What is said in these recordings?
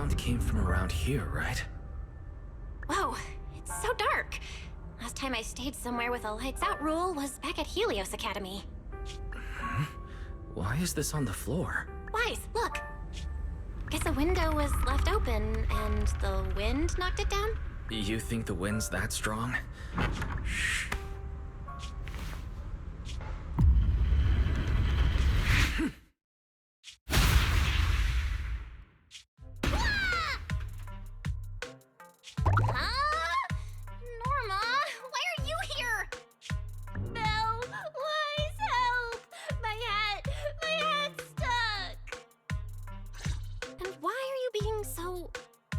sound came from around here, right? Whoa, it's so dark. Last time I stayed somewhere with a lights out rule was back at Helios Academy. Why is this on the floor? Wise, look. Guess a window was left open and the wind knocked it down? You think the wind's that strong? Shh. Norma, why are you here? Belle, Wise, help! My hat's stuck! And why are you being so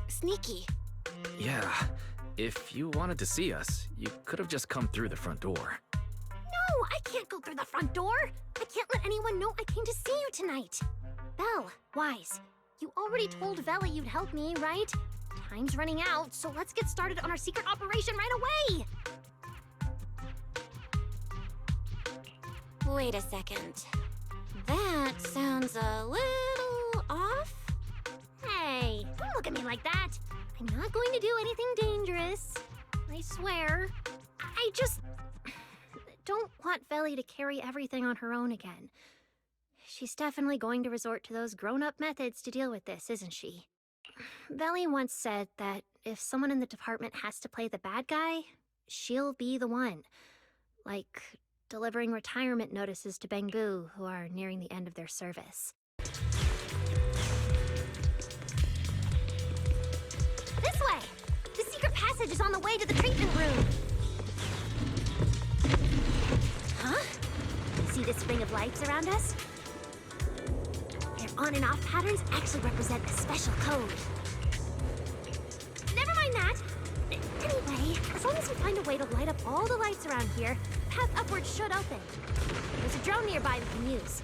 sneaky? Yeah, if you wanted to see us, you could have just come through the front door. No, I can't go through the front door! I can't let anyone know I came to see you tonight! Belle, Wise, you already told Vela you'd help me, right? Time's running out, so let's get started on our secret operation right away! Wait a second. That sounds a little off? Hey, don't look at me like that! I'm not going to do anything dangerous. I swear. I just don't want Veli to carry everything on her own again. She's definitely going to resort to those grown-up methods to deal with this, isn't she? Veli once said that if someone in the department has to play the bad guy, she'll be the one. Like delivering retirement notices to Bengu, who are nearing the end of their service. This way! The secret passage is on the way to the treatment room! Huh? See this ring of lights around us? Their on and off patterns actually represent a special code. Never mind that! Anyway, as long as we find a way to light up all the lights around here, the path upward should open. There's a drone nearby we can use.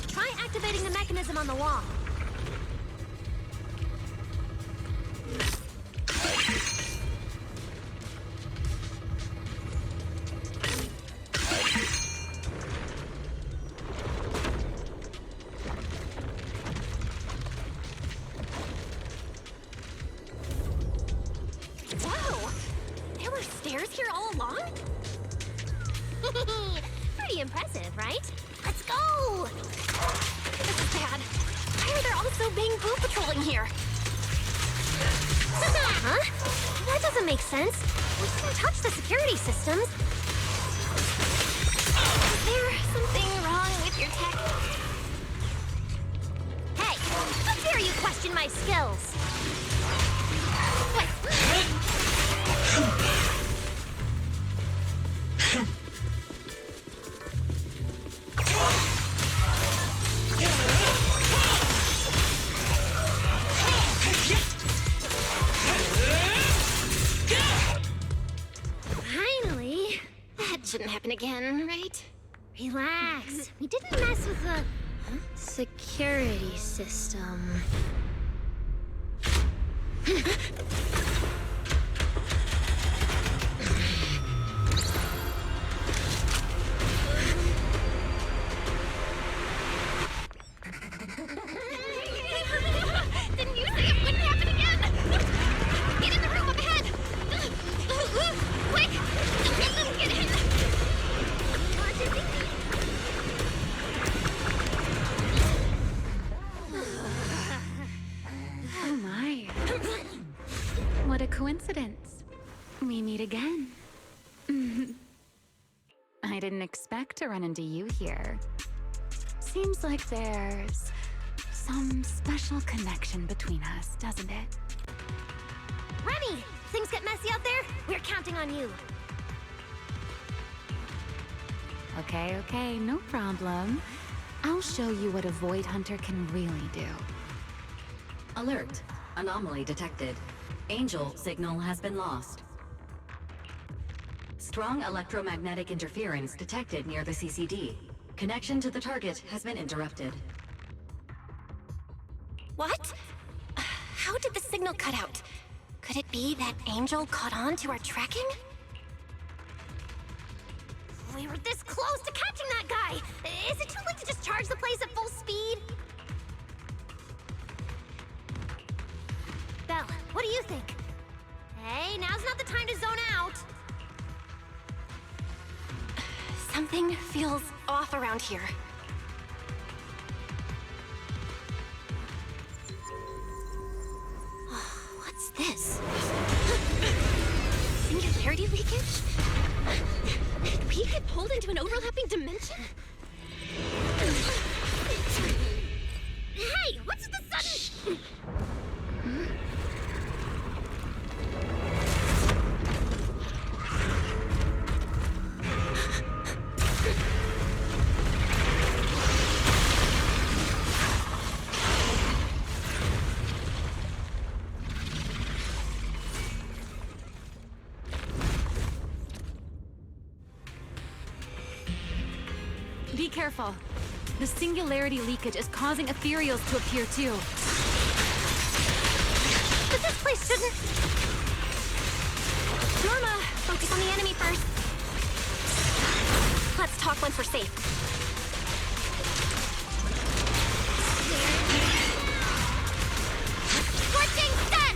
Try activating the mechanism on the wall. Whoa! There were stairs here all along? Pretty impressive, right? Let's go! This is bad. Why are there also Bengu patrolling here? Huh? That doesn't make sense. We didn't touch the security systems. Is there something wrong with your tech? Hey! How dare you question my skills? Wait. Finally. That shouldn't happen again, right? Relax. We didn't mess with the security system. Didn't you say it wouldn't happen again? Get in the room up ahead! Quick! Let them get in! Oh my. What a coincidence. We meet again. I didn't expect to run into you here. Seems like there's some special connection between us, doesn't it? Remy! Things get messy out there? We're counting on you. Okay, no problem. I'll show you what a Void Hunter can really do. Alert. Anomaly detected. Angel signal has been lost. Strong electromagnetic interference detected near the CCD. Connection to the target has been interrupted. What? How did the signal cut out? Could it be that Angel caught on to our tracking? We were this close to catching that guy! Something feels off around here. What's this? Singularity leakage? Did we get pulled into an overlapping dimension? Hey, what's the sudden... Be careful. The singularity leakage is causing ethereals to appear too. But this place shouldn't... Norma, focus on the enemy first. Let's talk once we're safe. Scorching sun!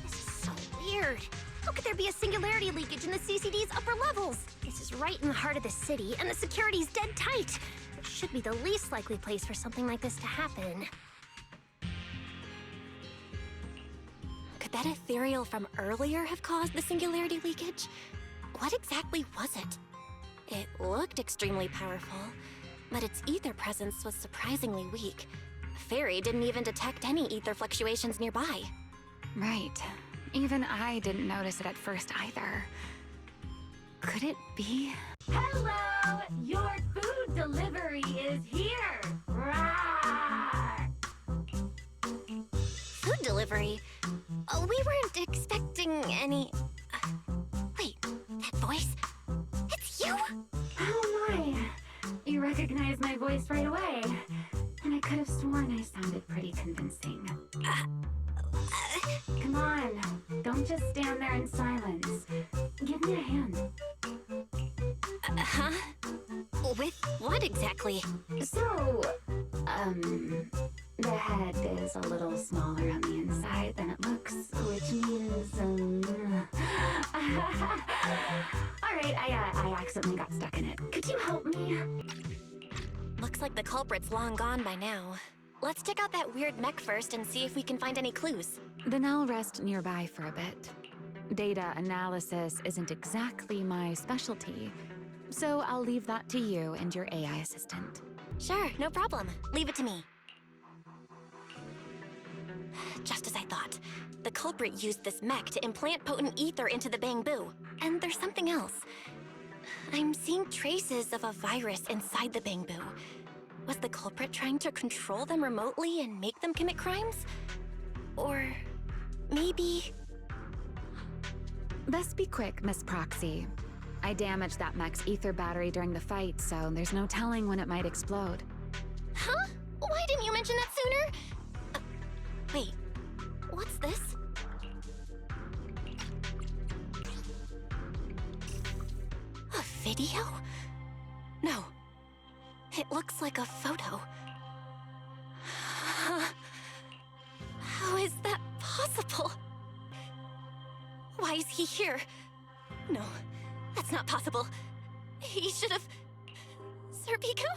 This is so weird. How could there be a singularity leakage in the CCD's upper levels? This is right in the heart of the city, and the security's dead tight. It should be the least likely place for something like this to happen. Could that ethereal from earlier have caused the singularity leakage? What exactly was it? It looked extremely powerful, but its ether presence was surprisingly weak. Fairy didn't even detect any ether fluctuations nearby. Right. Even I didn't notice it at first either. Could it be? Hello! Your food delivery is here! Rawr! Food delivery? Oh, we weren't expecting any... wait, that voice? It's you? Oh my! You recognized my voice right away. And I could have sworn I sounded pretty convincing. Come on, don't just stand there in silence. Give me a hand. Huh? With what exactly? So, the head is a little smaller on the inside than it looks, which means, Alright, I accidentally got stuck in it. Could you help me? Looks like the culprit's long gone by now. Let's check out that weird mech first and see if we can find any clues. Then I'll rest nearby for a bit. Data analysis isn't exactly my specialty, so I'll leave that to you and your AI assistant. Sure, no problem. Leave it to me. Just as I thought. The culprit used this mech to implant potent ether into the Bangbu. And there's something else. I'm seeing traces of a virus inside the Bangbu. Was the culprit trying to control them remotely and make them commit crimes? Or maybe... Best be quick, Miss Proxy. I damaged that mech's ether battery during the fight, so there's no telling when it might explode. Huh? Why didn't you mention that sooner? Wait, what's this? A video? No. It looks like a photo. How is that possible? Why is he here? No, that's not possible. He should have... Sir Pico?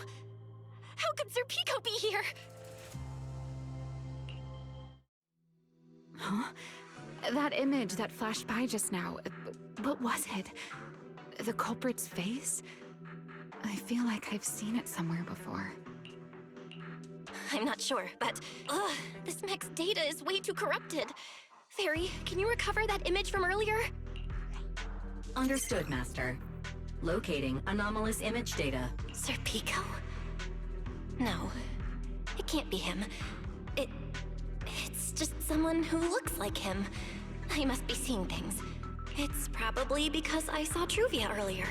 How could Sir Pico be here? Huh? That image that flashed by just now, what was it? The culprit's face? I feel like I've seen it somewhere before. I'm not sure, but... this mech's data is way too corrupted. Fairy, can you recover that image from earlier? Understood, Master. Locating anomalous image data. Sir Pico? No, it can't be him. It's just someone who looks like him. I must be seeing things. It's probably because I saw Truvia earlier.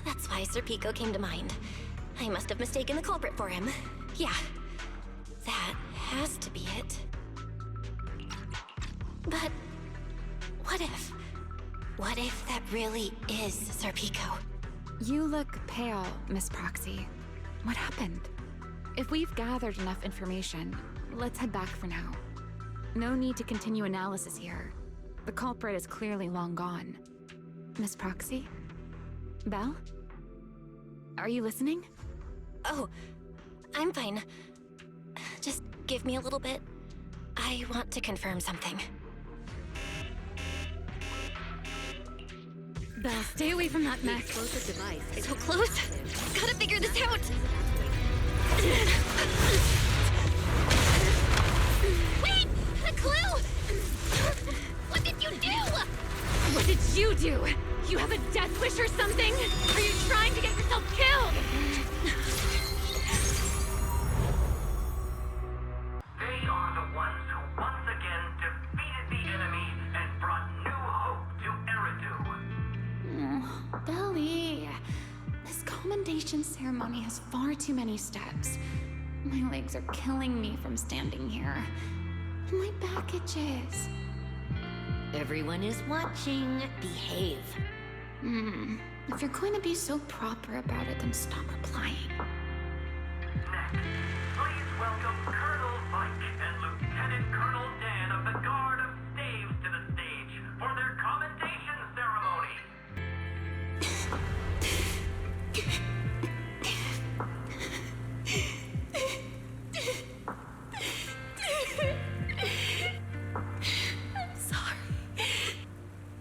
That's why Sir Pico came to mind. I must have mistaken the culprit for him. Yeah, that has to be it. But what if? What if that really is Sir Pico? You look pale, Miss Proxy. What happened? If we've gathered enough information, let's head back for now. No need to continue analysis here. The culprit is clearly long gone. Miss Proxy? Belle? Are you listening? Oh, I'm fine. Just give me a little bit. I want to confirm something. Belle, stay away from that mess. Explosive device is So close. Gotta figure this out. Wait! A clue! What did you do? What did you do? You have a death wish or something? Are you trying to get yourself killed? They are the ones who once again defeated the enemy and brought new hope to Eridu. Belly, this commendation ceremony has far too many steps. My legs are killing me from standing here. And my back itches. Everyone is watching. Behave. If you're going to be so proper about it, then stop replying. Next, please welcome Colonel Mike and Lieutenant Colonel Dan of the Guard of Staves to the stage for their commendation ceremony. I'm sorry.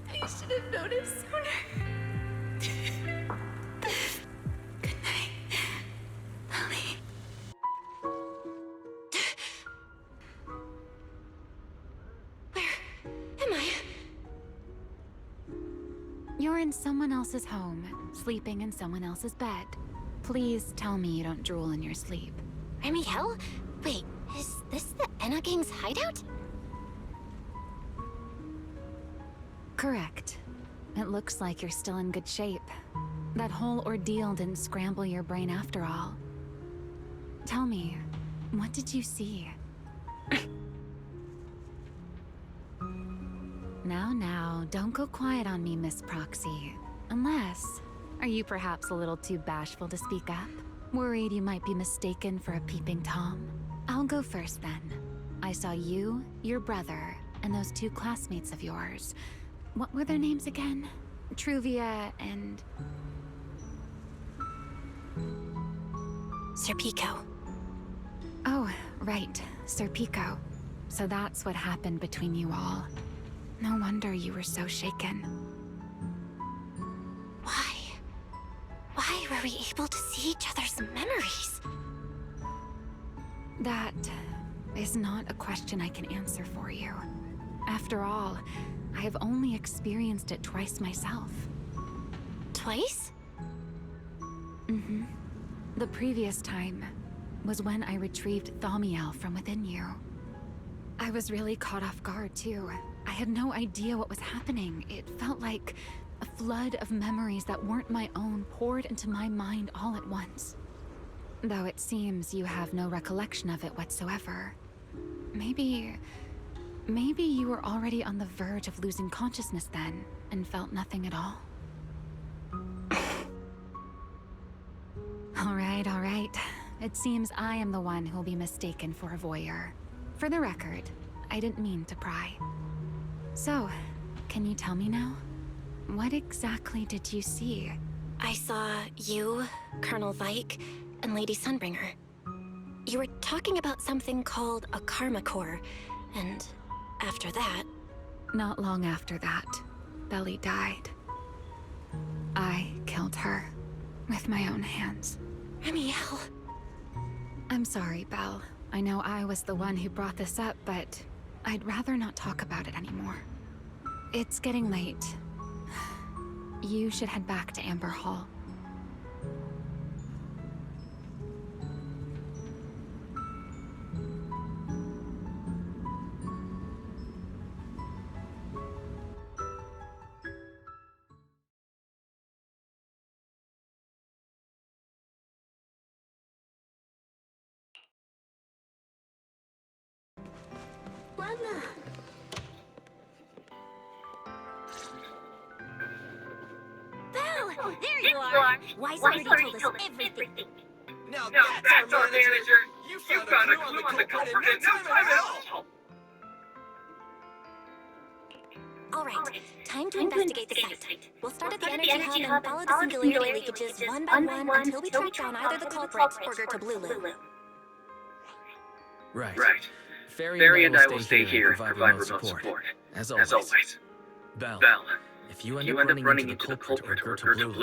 I should have noticed sooner. Good night, Belly. Where am I? You're in someone else's home, sleeping in someone else's bed. Please tell me you don't drool in your sleep. Remy Hell? Wait, is this the Enna Gang's hideout? Correct. It looks like you're still in good shape. That whole ordeal didn't scramble your brain after all. Tell me, what did you see? Now, don't go quiet on me, Miss Proxy. Unless, are you perhaps a little too bashful to speak up? Worried you might be mistaken for a peeping Tom? I'll go first then. I saw you, your brother, and those two classmates of yours. What were their names again? Truvia and... Sir Pico. Oh, right, Sir Pico. So that's what happened between you all. No wonder you were so shaken. Why? Why were we able to see each other's memories? That is not a question I can answer for you. After all, I have only experienced it twice myself. Twice? Mm-hmm. The previous time was when I retrieved Thaumiel from within you. I was really caught off guard, too. I had no idea what was happening. It felt like a flood of memories that weren't my own poured into my mind all at once. Though it seems you have no recollection of it whatsoever. Maybe you were already on the verge of losing consciousness then, and felt nothing at all. All right. It seems I am the one who'll be mistaken for a voyeur. For the record, I didn't mean to pry. So, can you tell me now? What exactly did you see? I saw you, Colonel Vike, and Lady Sunbringer. You were talking about something called a karma core, and after that... Not long after that, Belly died. I killed her with my own hands. Remiel. I'm sorry, Belle. I know I was the one who brought this up, but I'd rather not talk about it anymore. It's getting late. You should head back to Amber Hall. Belle! There you are! Why somebody told us everything. Now that's our manager! You You found a clue on the culprit in no time at all! All right, time to investigate the site. We'll start at the energy hub and follow the singularity leakages one by one until we track down either the culprit or Pt1. Right. Ferry and I will stay here and provide remote support. As As always. Belle, Belle, if you if end you up end up running into the culprit or Pt1,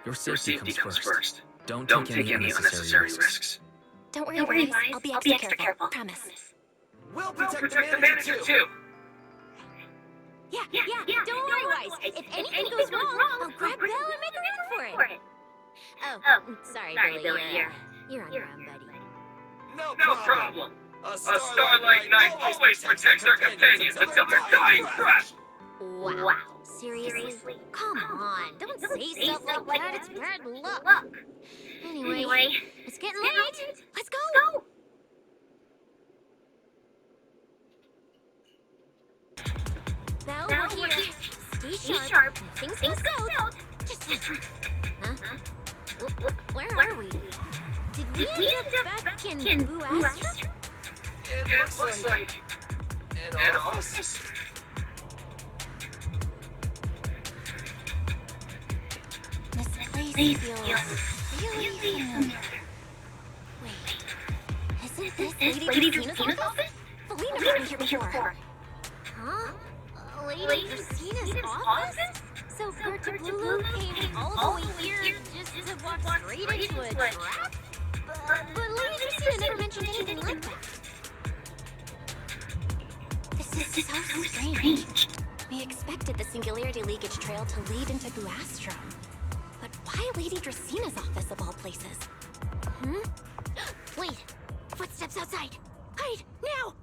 your your safety comes first. Don't Don't take any unnecessary risks. Don't worry, guys. I'll be extra careful. Promise. We'll We'll protect the manager too. Yeah, don't worry, Wise. If anything goes wrong, I'll grab Belle and make a run for it. Oh, sorry, Billy. You're on your own, buddy. No No problem. A starlight knight always protects their companions until their dying breath. Wow. Seriously? Come on. Don't say stuff like that. It's bad luck. Anyway, it's getting late. Let's go. Belle, we're here. Stay sharp. Things go south. Just... Huh? Where are we? Did we end up back in Buastra? It looks like an office. This place feels really familiar. Wait, isn't this Lady Dracina's office? Felina met me here before. Huh? Lady Dracina's office? So Pt1 came all the way here just to walk straight into a trap? But Lady Dracina never mentioned anything like that. This is so strange. We expected the singularity leakage trail to lead into Buastrom. But why Lady Dracina's office of all places? Wait! Footsteps outside! Hide! Now!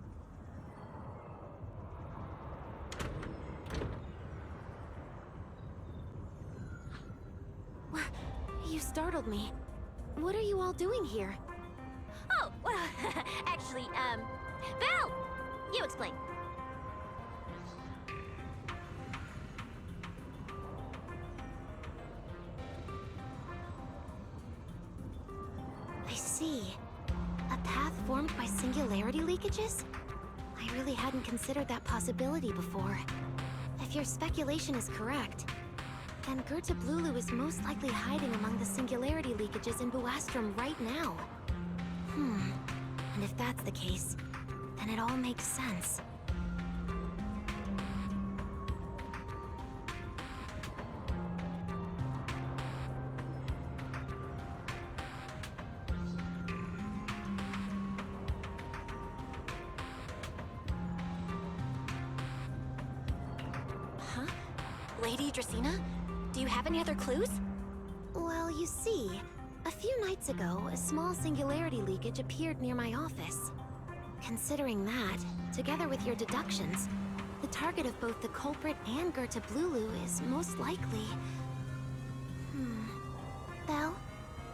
You startled me. What are you all doing here? Oh, well, actually, Belle! You explain. I see. A path formed by singularity leakages? I really hadn't considered that possibility before. If your speculation is correct, then Pt1 is most likely hiding among the singularity leakages in Buastrom right now. And if that's the case, then it all makes sense. Huh? Lady Dracina? Do you have any other clues? Well, you see, a few nights ago, a small singularity leakage appeared near my office. Considering that, together with your deductions, the target of both the culprit and Pt1 is most likely... Belle,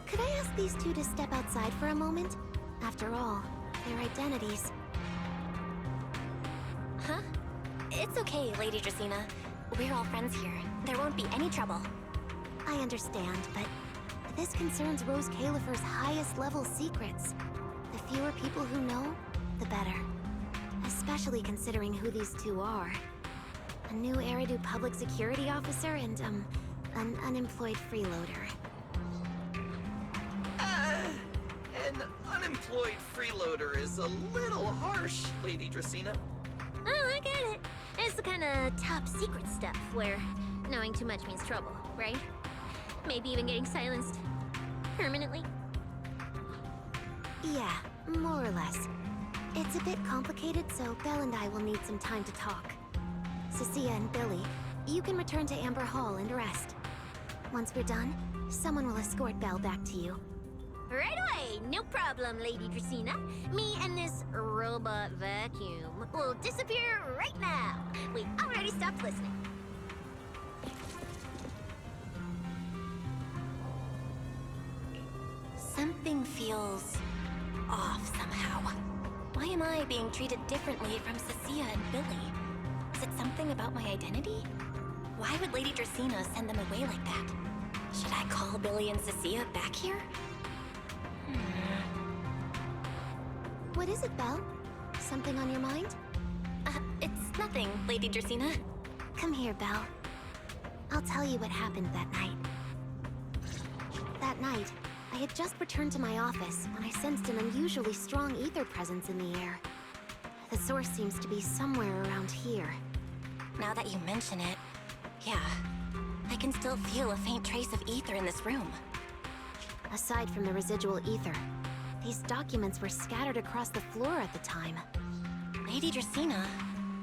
could I ask these two to step outside for a moment? After all, their identities... Huh? It's okay, Lady Dracina. We're all friends here. There won't be any trouble. I understand, but this concerns Rose Califer's highest level secrets. The fewer people who know, the better. Especially considering who these two are. A new Eridu public security officer and, an unemployed freeloader. An unemployed freeloader is a little harsh, Lady Dracina. Oh, I get it. It's the kind of top secret stuff where knowing too much means trouble, right? Maybe even getting silenced permanently. Yeah, more or less. It's a bit complicated, so Belle and I will need some time to talk. Cecilia and Billy, you can return to Amber Hall and rest. Once we're done, someone will escort Belle back to you. Right away! No problem, Lady Dracina. Me and this robot vacuum will disappear right now. We already stopped listening. Something feels off somehow. Why am I being treated differently from Cecilia and Billy? Is it something about my identity? Why would Lady Dracina send them away like that? Should I call Billy and Cecilia back here? What is it, Belle? Something on your mind? It's nothing, Lady Dracaena. Come here, Belle. I'll tell you what happened that night. That night, I had just returned to my office when I sensed an unusually strong ether presence in the air. The source seems to be somewhere around here. Now that you mention it, yeah. I can still feel a faint trace of ether in this room. Aside from the residual ether, these documents were scattered across the floor at the time. Lady Dracaena,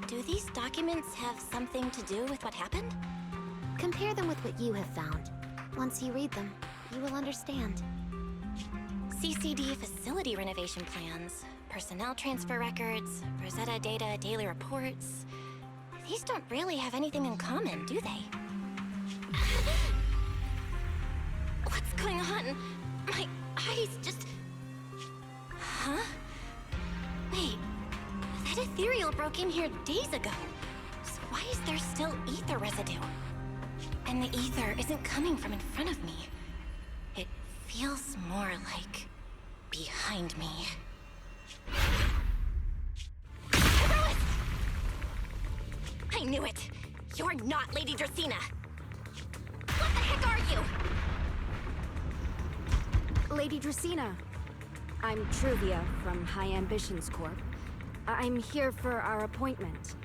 do these documents have something to do with what happened? Compare them with what you have found. Once you read them, you will understand. CCD facility renovation plans, personnel transfer records, Rosetta data, daily reports. These don't really have anything in common, do they? What's going on? My eyes just... Huh? Wait, that ethereal broke in here days ago. So why is there still ether residue? And the ether isn't coming from in front of me. It feels more like behind me. I knew it! You're not Lady Dracaena! What the heck are you? Lady Dracaena. I'm Truvia from High Ambitions Corp. I'm here for our appointment.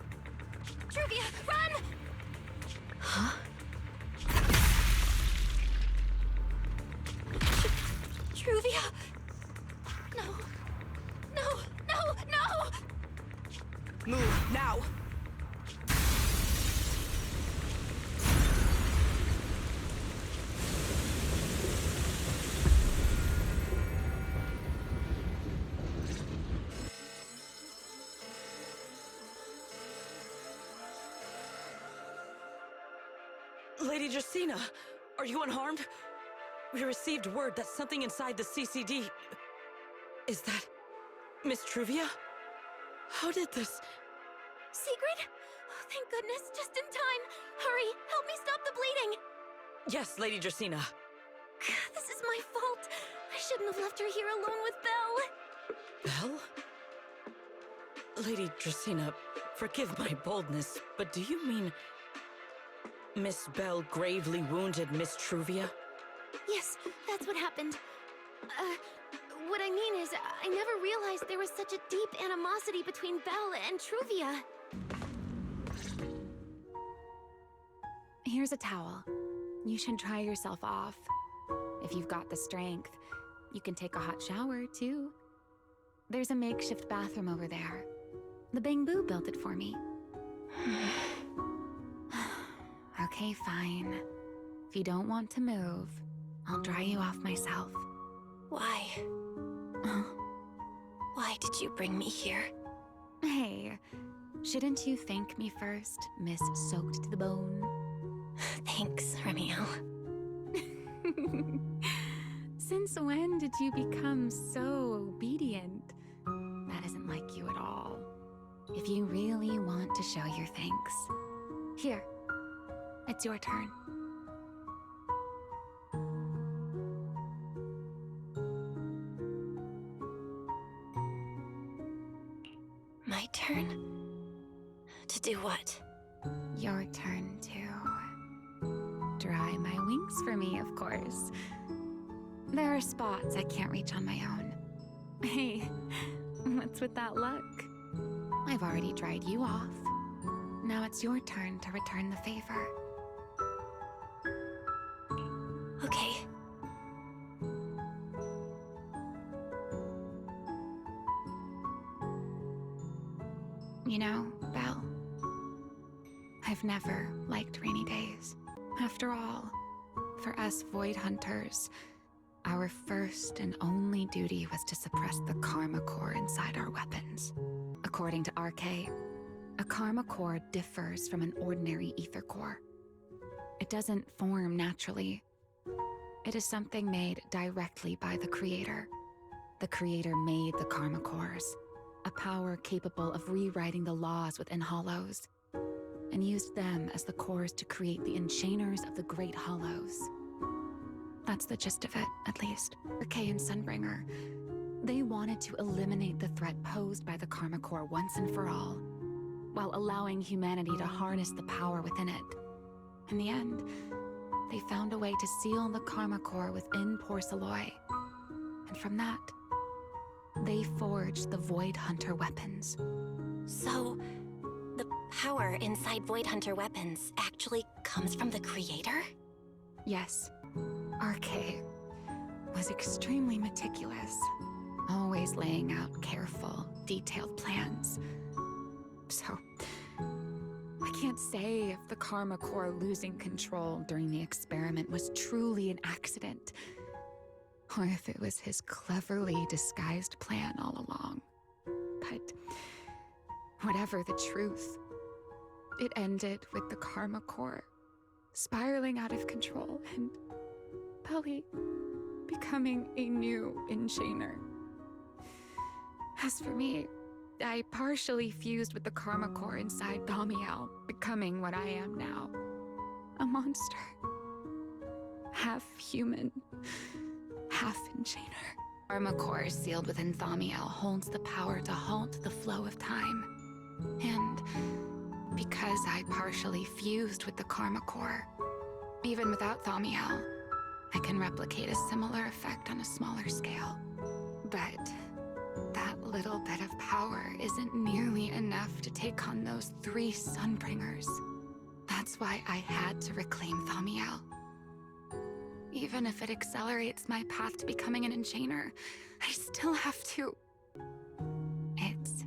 Truvia, run! Huh? Truvia! No. No, no, no! Move, now! Lady Dracaena, are you unharmed? We received word that something inside the CCD... Is that... Miss Truvia? How did this... Sigrid? Oh, thank goodness, just in time. Hurry, help me stop the bleeding. Yes, Lady Dracaena. This is my fault. I shouldn't have left her here alone with Belle. Belle? Lady Dracaena, forgive my boldness, but do you mean... Miss Belle gravely wounded Miss Truvia? Yes, that's what happened. What I mean is, I never realized there was such a deep animosity between Belle and Truvia. Here's a towel. You should dry yourself off. If you've got the strength, you can take a hot shower, too. There's a makeshift bathroom over there. The Bangbu built it for me. Okay, fine. If you don't want to move, I'll dry you off myself. Why? Why did you bring me here? Hey, shouldn't you thank me first, Miss Soaked to the Bone? Thanks, Romeo. Since when did you become so obedient? That isn't like you at all. If you really want to show your thanks, here, it's your turn. My turn? To do what? Your turn to dry my wings for me, of course. There are spots I can't reach on my own. Hey, what's with that look? I've already dried you off. Now it's your turn to return the favor. Okay. You know, Belle, I've never liked rainy days. After all, for us Void Hunters, our first and only duty was to suppress the karma core inside our weapons. According to RK, a karma core differs from an ordinary ether core. It doesn't form naturally. It is something made directly by the Creator. The Creator made the karma cores, a power capable of rewriting the laws within Hollows, and used them as the cores to create the Enchainers of the Great Hollows. That's the gist of it, at least. RK and Sunbringer, They wanted to eliminate the threat posed by the Karma Core once and for all, while allowing humanity to harness the power within it. In the end, they found a way to seal the Karma Core within Porceloy. And from that, they forged the Void Hunter weapons. So, the power inside Void Hunter weapons actually comes from the creator? Yes, RK was extremely meticulous, always laying out careful, detailed plans. So, I can't say if the Karma Core losing control during the experiment was truly an accident, or if it was his cleverly disguised plan all along. But whatever the truth, it ended with the Karma Core spiraling out of control and Belly becoming a new Enchainer. As for me, I partially fused with the Karma Core inside Thaumiel, becoming what I am now. A monster. Half human, half Enchainer. Karma Core sealed within Thaumiel holds the power to halt the flow of time. And because I partially fused with the Karma Core, even without Thaumiel, I can replicate a similar effect on a smaller scale. But that little bit of power isn't nearly enough to take on those 3 Sunbringers. That's why I had to reclaim Thaumiel. Even if it accelerates my path to becoming an Enchainer, I still have to... It's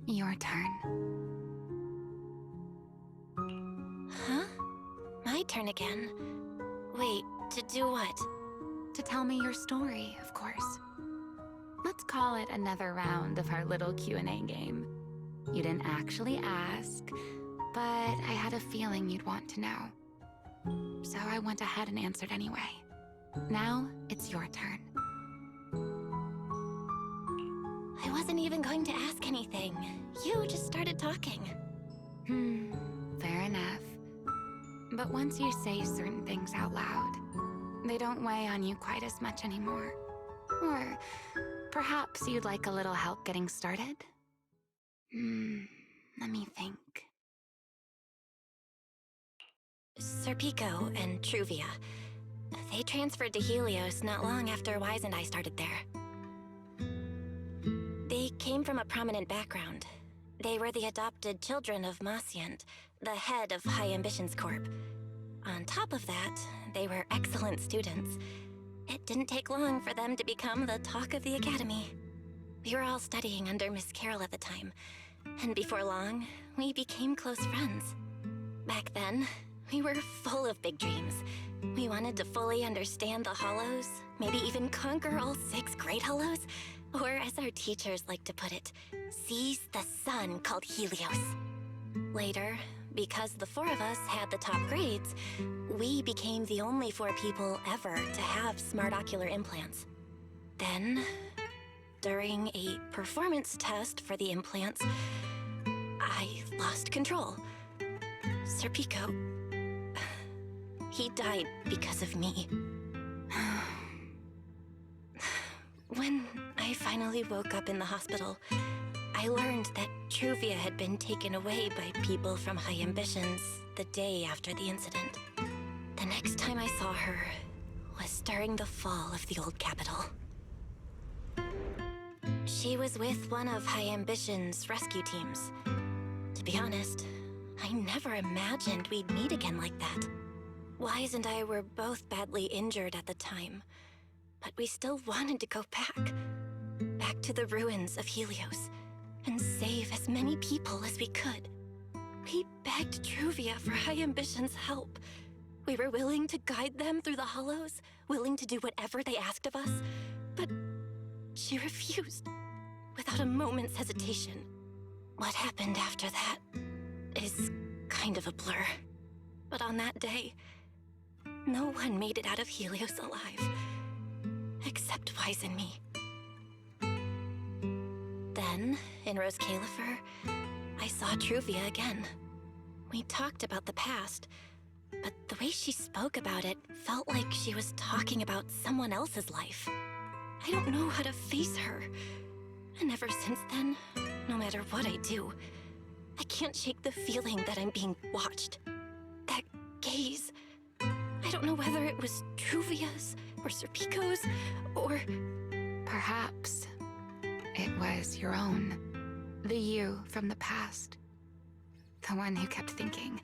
your turn. Huh? My turn again? Wait, to do what? To tell me your story, of course. Let's call it another round of our little Q&A game. You didn't actually ask, but I had a feeling you'd want to know. So I went ahead and answered anyway. Now, it's your turn. I wasn't even going to ask anything. You just started talking. Fair enough. But once you say certain things out loud, they don't weigh on you quite as much anymore. Or perhaps you'd like a little help getting started? Let me think. Serpico and Truvia. They transferred to Helios not long after Wise and I started there. They came from a prominent background. They were the adopted children of Masyant, the head of High Ambitions Corp. On top of that, they were excellent students. It didn't take long for them to become the talk of the academy. We were all studying under Miss Carroll at the time, and before long, we became close friends. Back then, we were full of big dreams. We wanted to fully understand the Hollows, maybe even conquer all 6 Great Hollows, or as our teachers like to put it, seize the sun called Helios. Later, because the 4 of us had the top grades, we became the only 4 people ever to have smart ocular implants. Then, during a performance test for the implants, I lost control. Serpico, he died because of me. When I finally woke up in the hospital, I learned that Truvia had been taken away by people from High Ambitions the day after the incident. The next time I saw her was during the fall of the old capital. She was with one of High Ambitions' rescue teams. To be honest, I never imagined we'd meet again like that. Wise and I were both badly injured at the time, but we still wanted to go back to the ruins of Helios, and save as many people as we could. We begged Truvia for High Ambitions' help. We were willing to guide them through the Hollows, willing to do whatever they asked of us, but she refused, without a moment's hesitation. What happened after that is kind of a blur. But on that day, no one made it out of Helios alive, except Wise and me. Then, in Rose Califer, I saw Truvia again. We talked about the past, but the way she spoke about it felt like she was talking about someone else's life. I don't know how to face her. And ever since then, no matter what I do, I can't shake the feeling that I'm being watched. That gaze. I don't know whether it was Truvia's or Serpico's or... Perhaps it was your own. The you from the past. The one who kept thinking,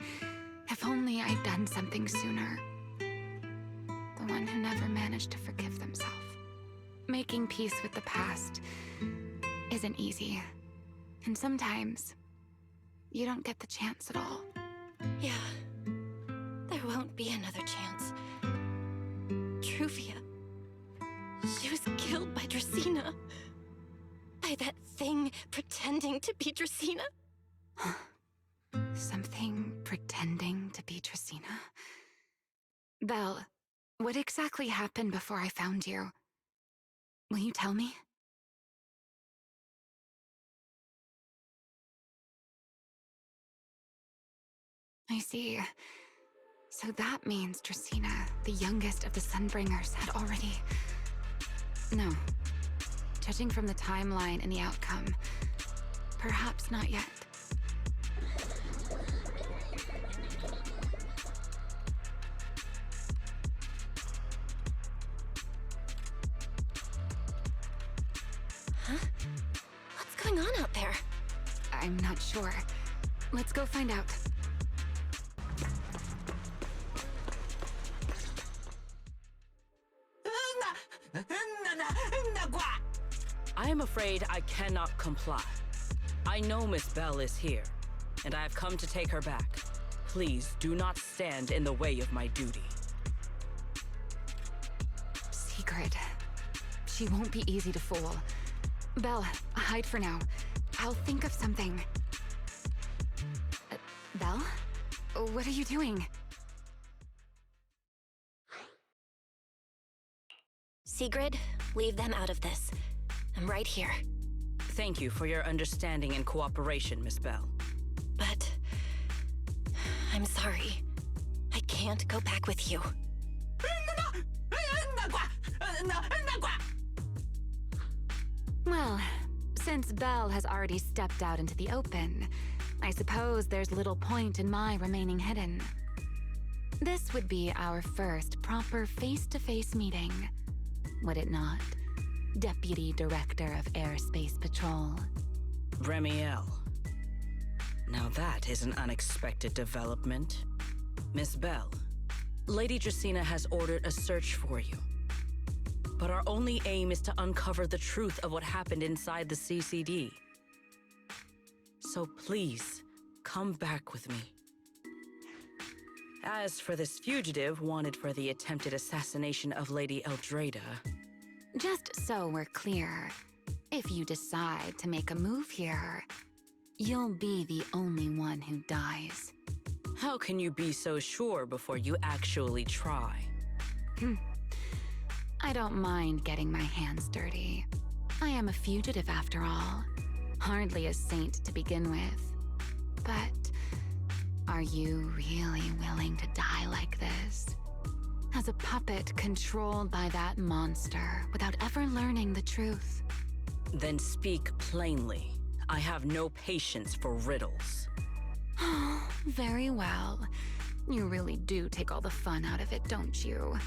if only I'd done something sooner. The one who never managed to forgive themselves. Making peace with the past isn't easy. And sometimes, you don't get the chance at all. Yeah, there won't be another chance. Truvia, she was killed by Dracena. By that thing pretending to be Dracena. Something pretending to be Dracena? Belle, what exactly happened before I found you? Will you tell me? I see. So that means Dracena, the youngest of the Sunbringers, had already... No. Judging from the timeline and the outcome, perhaps not yet. Huh? What's going on out there? I'm not sure. Let's go find out. I am afraid I cannot comply. I know Miss Belle is here, and I have come to take her back. Please do not stand in the way of my duty. Secret. She won't be easy to fool. Belle, hide for now. I'll think of something. Belle? What are you doing? Sigrid, leave them out of this. I'm right here. Thank you for your understanding and cooperation, Miss Belle. But... I'm sorry. I can't go back with you. Well, since Belle has already stepped out into the open, I suppose there's little point in my remaining hidden. This would be our first proper face-to-face meeting, would it not? Deputy Director of Airspace Patrol. Remiel. Now that is an unexpected development. Miss Belle, Lady Dracena has ordered a search for you. But our only aim is to uncover the truth of what happened inside the CCD. So please, come back with me. As for this fugitive wanted for the attempted assassination of Lady Eldrada... Just so we're clear, if you decide to make a move here, you'll be the only one who dies. How can you be so sure before you actually try? I don't mind getting my hands dirty. I am a fugitive after all. Hardly a saint to begin with. But are you really willing to die like this? As a puppet controlled by that monster without ever learning the truth? Then speak plainly. I have no patience for riddles. Very well. You really do take all the fun out of it, don't you?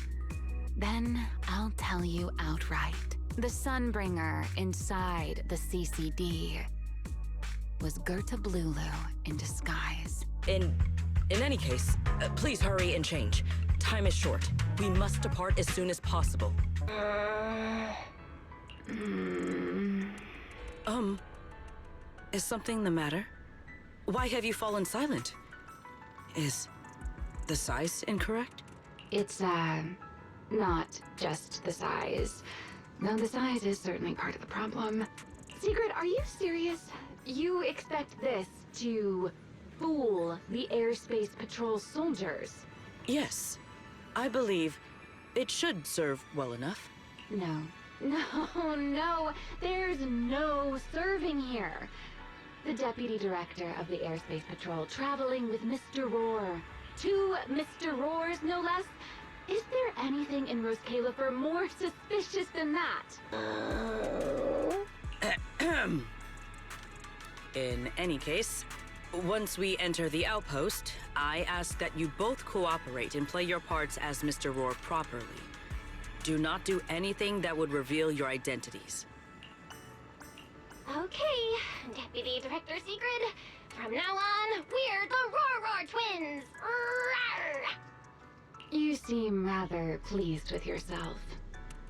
Then I'll tell you outright. The Sunbringer inside the CCD was Gerta Blulu in disguise. In any case, please hurry and change. Time is short. We must depart as soon as possible. Is something the matter? Why have you fallen silent? Is the size incorrect? It's, not just the size. Though the size is certainly part of the problem. Sigrid, are you serious? You expect this to fool the Airspace Patrol soldiers? Yes. I believe it should serve well enough. No. No, there's no serving here. The Deputy Director of the Airspace Patrol traveling with Mr. Roar. 2 Mr. Roars, no less. Is there anything in Roscalifer more suspicious than that? In any case, once we enter the outpost, I ask that you both cooperate and play your parts as Mr. Roar properly. Do not do anything that would reveal your identities. Okay, Deputy Director Secret. From now on, we're the Roar Twins. Rawr! You seem rather pleased with yourself.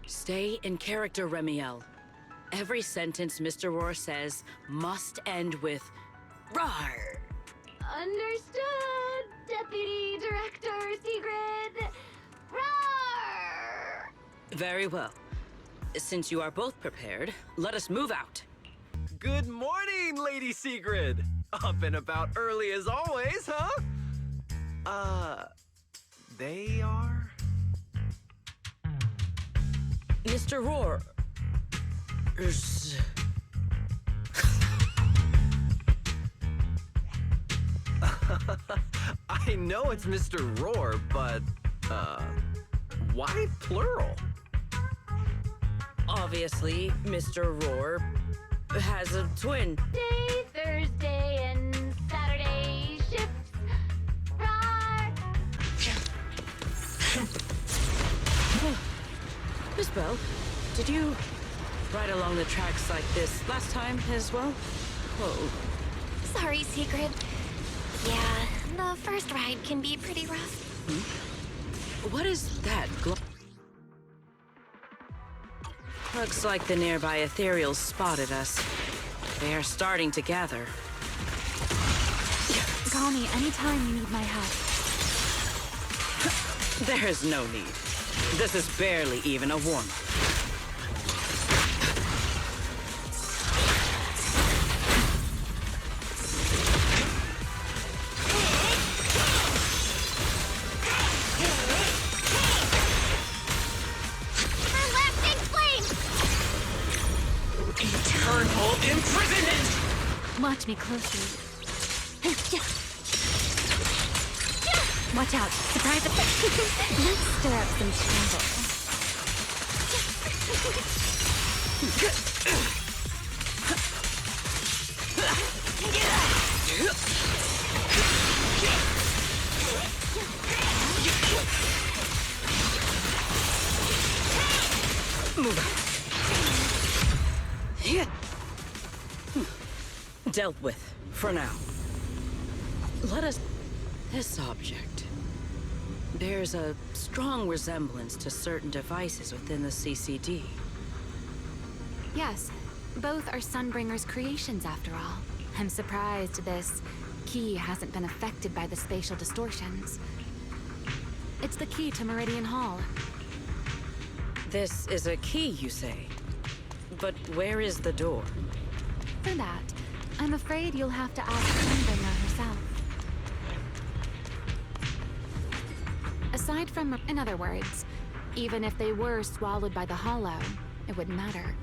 Stay in character, Remiel. Every sentence Mr. Roar says must end with "Rawr." Understood, Deputy Director Sigrid. Roar! Very well. Since you are both prepared, let us move out. Good morning, Lady Sigrid! Up and about early as always, huh? They are? Mr. Roar. I know it's Mr. Roar, but, why plural? Obviously, Mr. Roar has a twin. Day, Thursday, and Saturday shifts. Roar! Miss Bell, did you ride along the tracks like this last time as well? Oh, Sorry, Secret. Yeah, the first ride can be pretty rough. what is that? Looks like the nearby ethereals spotted us. They are starting to gather. Call me anytime you need my help. There is no need. This is barely even a warm-up. Eternal imprisonment! Watch me closely. Watch out. Surprise effect. Let's stir up some trouble. Move out. Dealt with, for now. Let us... This object bears a strong resemblance to certain devices within the CCD. Yes, both are Sunbringer's creations after all. I'm surprised this key hasn't been affected by the spatial distortions. It's the key to Meridian Hall. This is a key, you say? But where is the door? For that, I'm afraid you'll have to ask Sunbringer herself. Aside from, in other words, even if they were swallowed by the Hollow, it wouldn't matter.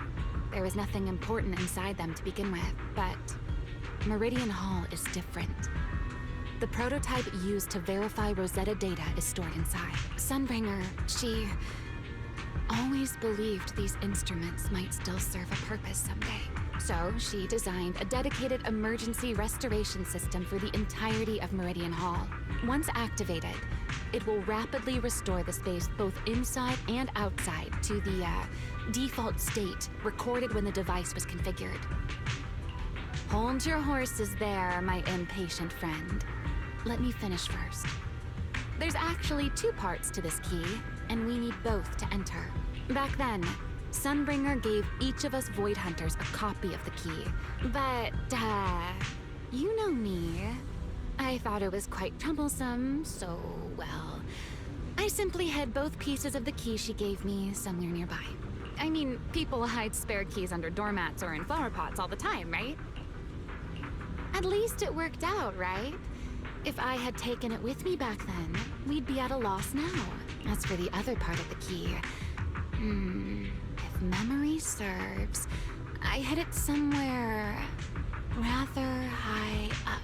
There was nothing important inside them to begin with, but Meridian Hall is different. The prototype used to verify Rosetta data is stored inside. Sunbringer, she always believed these instruments might still serve a purpose someday. So she designed a dedicated emergency restoration system for the entirety of Meridian Hall. Once activated, it will rapidly restore the space both inside and outside to the default state recorded when the device was configured. Hold your horses there, my impatient friend. Let me finish first. There's actually two parts to this key, and we need both to enter. Back then, Sunbringer gave each of us Void Hunters a copy of the key. But, you know me. I thought it was quite troublesome, so, well, I simply hid both pieces of the key she gave me somewhere nearby. I mean, people hide spare keys under doormats or in flower pots all the time, right? At least it worked out, right? If I had taken it with me back then, we'd be at a loss now. As for the other part of the key, if memory serves, I hid it somewhere rather high up.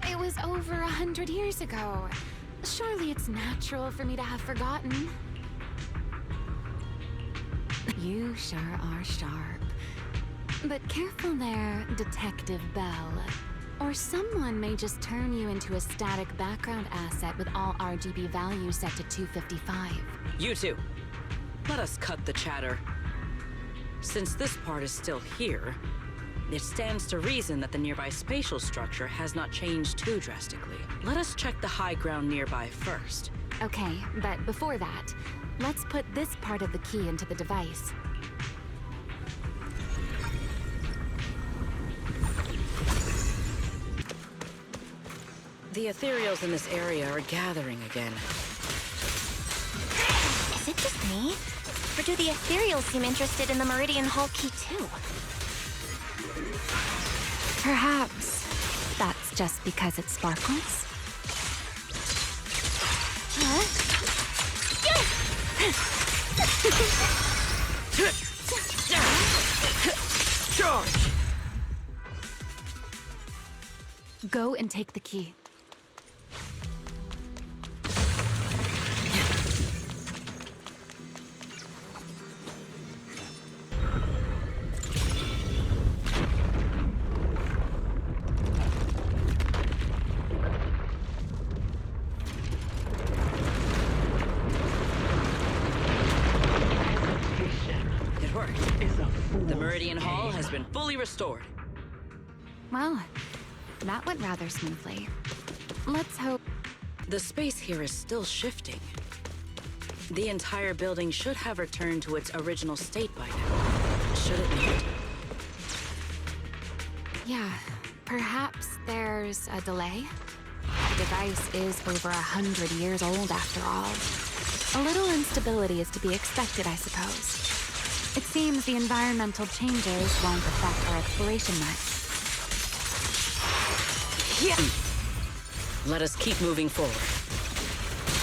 It was over 100 years ago. Surely it's natural for me to have forgotten. You sure are sharp. But careful there, Detective Bell. Or someone may just turn you into a static background asset with all RGB values set to 255. You two, let us cut the chatter. Since this part is still here, it stands to reason that the nearby spatial structure has not changed too drastically. Let us check the high ground nearby first. Okay, but before that, let's put this part of the key into the device. The ethereals in this area are gathering again. Is it just me? Or do the ethereals seem interested in the Meridian Hall key too? Perhaps that's just because it sparkles? Huh? Charge! Go and take the key. It worked. The Meridian Hall has been fully restored. Well, that went rather smoothly. Let's hope... The space here is still shifting. The entire building should have returned to its original state by now. Should it not? Yeah, perhaps there's a delay. The device is over 100 years old after all. A little instability is to be expected, I suppose. It seems the environmental changes won't affect our exploration much. Let us keep moving forward.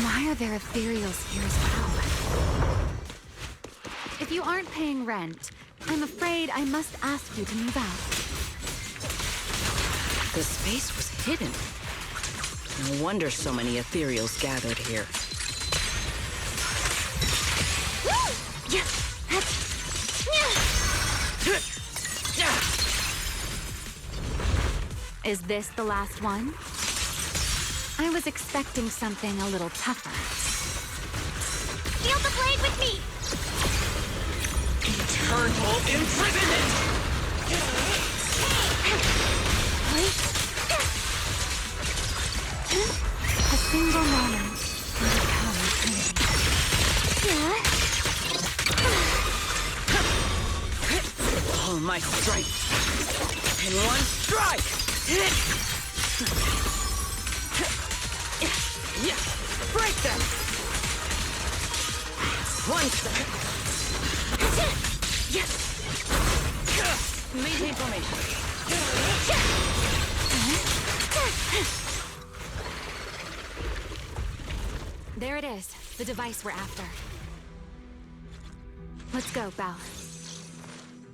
Why are there ethereals here as well? If you aren't paying rent, I'm afraid I must ask you to move out. The space was hidden. No wonder so many ethereals gathered here. Is this the last one? I was expecting something a little tougher. Feel the blade with me! Eternal imprisonment! A single moment can become eternity. All my strength in one strike! Break them! One step. Maintain formation. There it is, the device we're after. Let's go, Belle.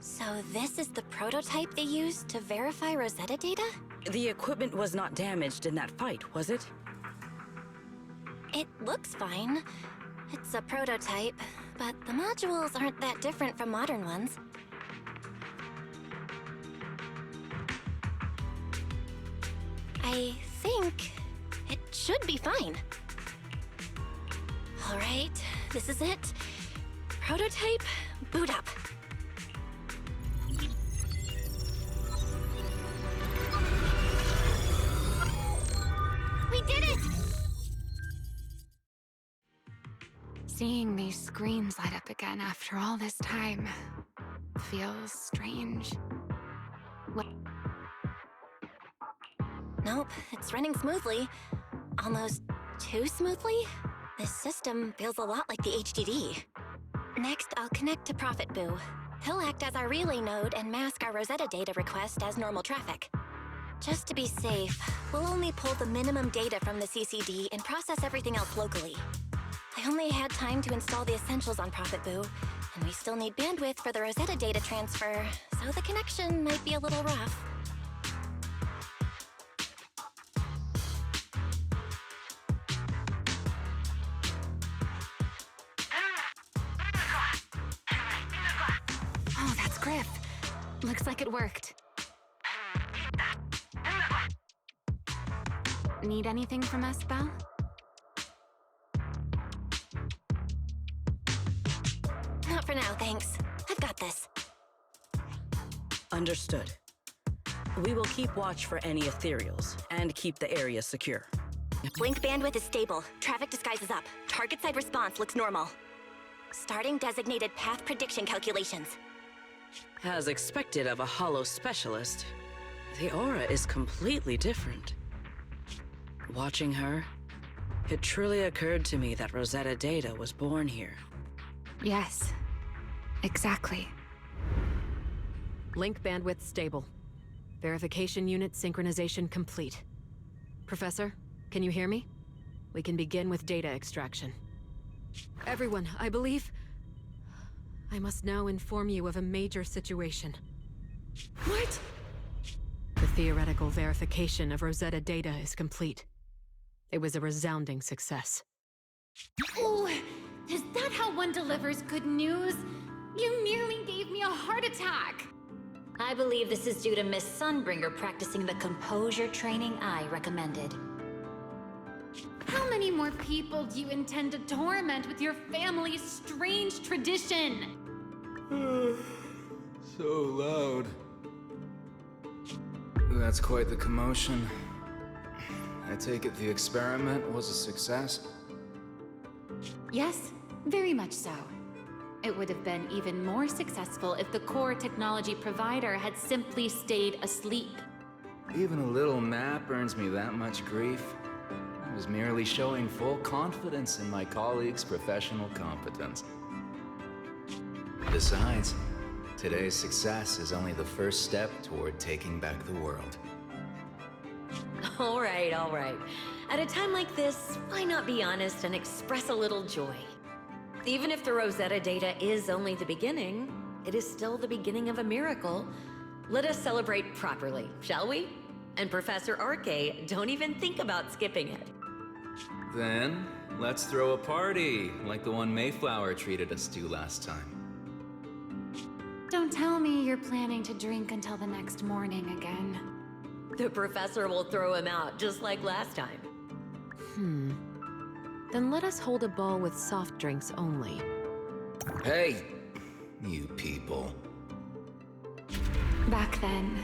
So this is the prototype they used to verify Rosetta data? The equipment was not damaged in that fight, was it? It looks fine. It's a prototype, but the modules aren't that different from modern ones. I think it should be fine. All right, this is it. Prototype, boot up. We did it! Seeing these screens light up again after all this time feels strange. What? Nope, it's running smoothly. Almost too smoothly? This system feels a lot like the HDD. Next, I'll connect to Prophet Boo. He'll act as our relay node and mask our Rosetta data request as normal traffic. Just to be safe, we'll only pull the minimum data from the CCD and process everything else locally. I only had time to install the essentials on Prophet Boo, and we still need bandwidth for the Rosetta data transfer, so the connection might be a little rough. cliff. Looks like it worked. Need anything from us, Belle? Not for now, thanks. I've got this. Understood. We will keep watch for any ethereals and keep the area secure. Link bandwidth is stable. Traffic disguise is up. Target side response looks normal. Starting designated path prediction calculations. As expected of a holo specialist, the aura is completely different. Watching her, it truly occurred to me that Rosetta Data was born here. Yes, exactly. Link bandwidth stable. Verification unit synchronization complete. Professor, can you hear me? We can begin with data extraction. Everyone, I believe... I must now inform you of a major situation. What? The theoretical verification of Rosetta Data is complete. It was a resounding success. Oh, is that how one delivers good news? You nearly gave me a heart attack! I believe this is due to Miss Sunbringer practicing the composure training I recommended. How many more people do you intend to torment with your family's strange tradition? So loud. That's quite the commotion. I take it the experiment was a success? Yes, very much so. It would have been even more successful if the core technology provider had simply stayed asleep. Even a little nap earns me that much grief. I was merely showing full confidence in my colleagues' professional competence. Besides, today's success is only the first step toward taking back the world. All right, all right. At a time like this, why not be honest and express a little joy? Even if the Rosetta Data is only the beginning, it is still the beginning of a miracle. Let us celebrate properly, shall we? And Professor Arke, don't even think about skipping it. Then, let's throw a party, like the one Mayflower treated us to last time. Don't tell me you're planning to drink until the next morning again. The professor will throw him out, just like last time. Then let us hold a ball with soft drinks only. Hey, you people. Back then,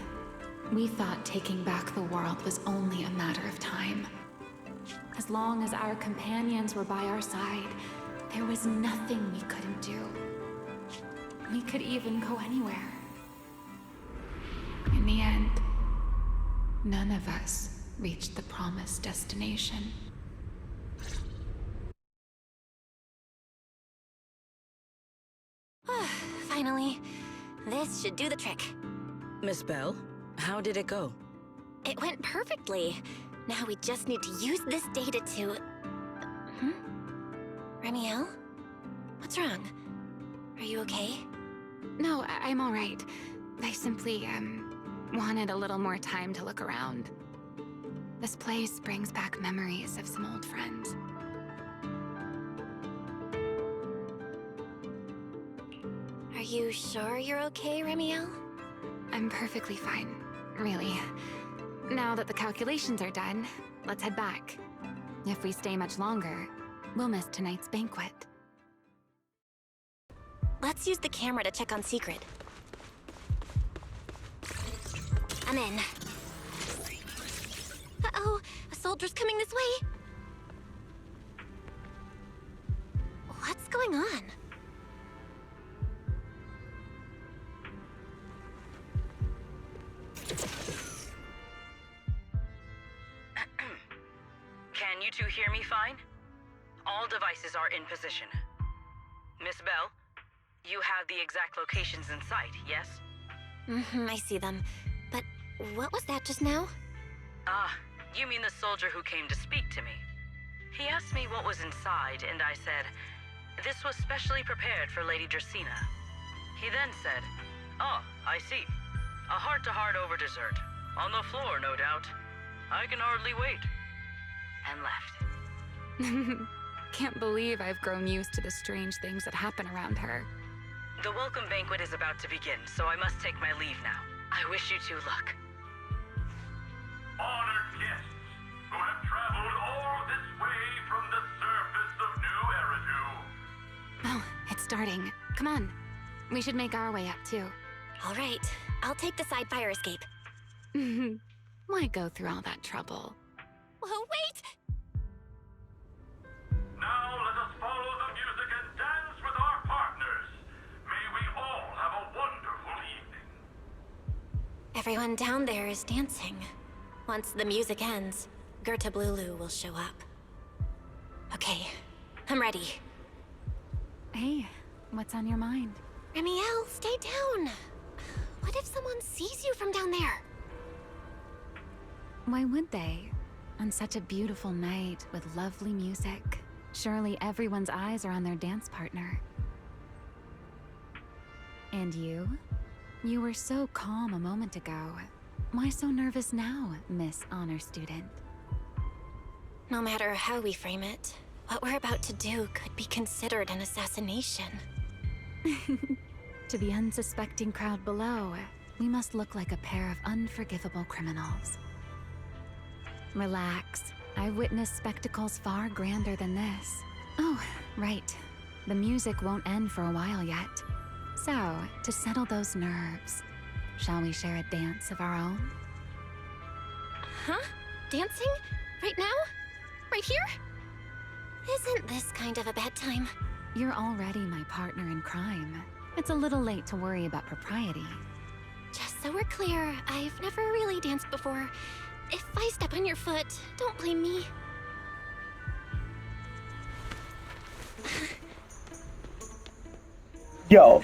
we thought taking back the world was only a matter of time. As long as our companions were by our side, there was nothing we couldn't do. We could even go anywhere. In the end, none of us reached the promised destination. Finally. This should do the trick. Miss Belle, how did it go? It went perfectly. Now we just need to use this data to... Remiel? What's wrong? Are you okay? No, I'm all right. I simply, wanted a little more time to look around. This place brings back memories of some old friends. Are you sure you're okay, Remiel? I'm perfectly fine, really. Now that the calculations are done, let's head back. If we stay much longer, we'll miss tonight's banquet. Let's use the camera to check on Secret. I'm in. Uh-oh, a soldier's coming this way. What's going on? Can you two hear me fine? All devices are in position. Miss Belle, you have the exact locations in sight, yes? I see them. But what was that just now? Ah, you mean the soldier who came to speak to me. He asked me what was inside, and I said, this was specially prepared for Lady Dracaena. He then said, oh, I see. A heart-to-heart over dessert. On the floor, no doubt. I can hardly wait. And left. Can't believe I've grown used to the strange things that happen around her. The welcome banquet is about to begin, so I must take my leave now. I wish you two luck. Honored guests who have traveled all this way from the surface of New Eridu. Oh, it's starting. Come on. We should make our way up, too. All right, I'll take the side fire escape. Why go through all that trouble? Oh, wait! Now let us follow the music and dance with our partners. May we all have a wonderful evening. Everyone down there is dancing. Once the music ends, Gertablulu will show up. Okay, I'm ready. Hey, what's on your mind? Remiel, stay down. What if someone sees you from down there? Why would they? On such a beautiful night with lovely music, surely everyone's eyes are on their dance partner. And you? You were so calm a moment ago. Why so nervous now, Miss Honor Student? No matter how we frame it, what we're about to do could be considered an assassination. To the unsuspecting crowd below, we must look like a pair of unforgivable criminals. Relax. I've witnessed spectacles far grander than this. Oh, right. The music won't end for a while yet. So, to settle those nerves, shall we share a dance of our own? Huh? Dancing? Right now? Right here? Isn't this kind of a bad time? You're already my partner in crime. It's a little late to worry about propriety. Just so we're clear, I've never really danced before. If I step on your foot, don't blame me. Yo.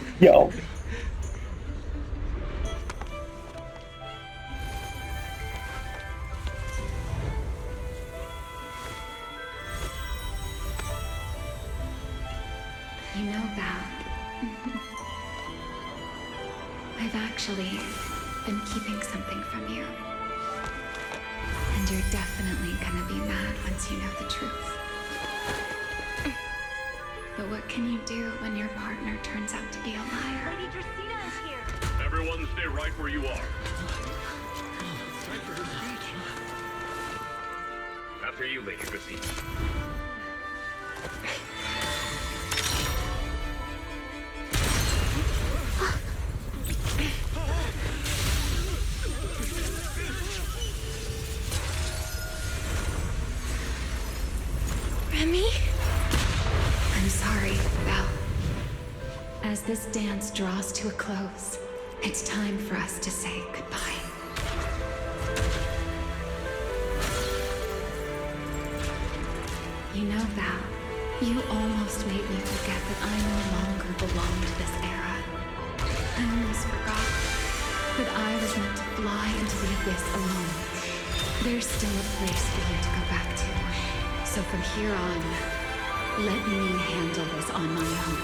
You know, Val, I've actually been keeping something from you. And you're definitely gonna be mad once you know the truth. But what can you do when your partner turns out to be a liar? Lady Dracena is here. Everyone stay right where you are. Time for her speech. After you, Lady Dracena. Remy? I'm sorry, Val. As this dance draws to a close, it's time for us to say goodbye. You know, Val, you almost made me forget that I no longer belong to this era. I almost forgot that I was meant to fly into the abyss alone. There's still a place for you to go back to. So from here on, let me handle this on my own.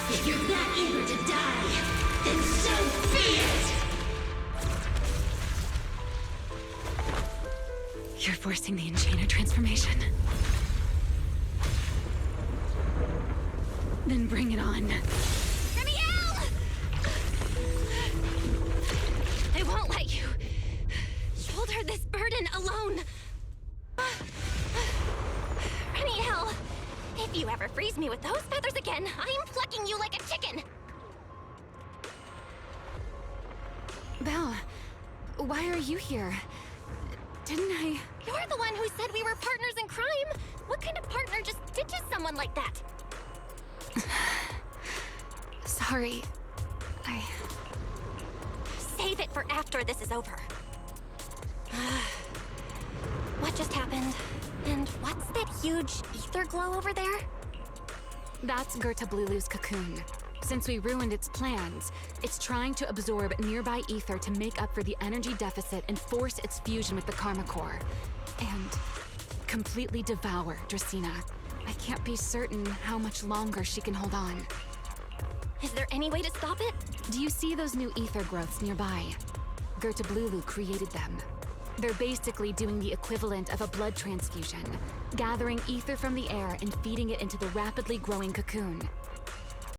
If you're that eager to die, then so be it! You're forcing the Enchainer transformation. Then bring it on. Remiel! I won't let you shoulder this burden alone. Remiel! If you ever freeze me with those feathers again, I'm plucking you like a chicken! Belle, why are you here? Didn't I... You're the one who said we were partners in crime! What kind of partner just ditches someone like that? Sorry. Save it for after this is over. What just happened? And what's that huge ether glow over there? That's Gertablulu's cocoon. Since we ruined its plans, it's trying to absorb nearby ether to make up for the energy deficit and force its fusion with the Karma Core. And completely devour Dracena. I can't be certain how much longer she can hold on. Is there any way to stop it? Do you see those new ether growths nearby? Gertablulu created them. They're basically doing the equivalent of a blood transfusion, gathering ether from the air and feeding it into the rapidly growing cocoon.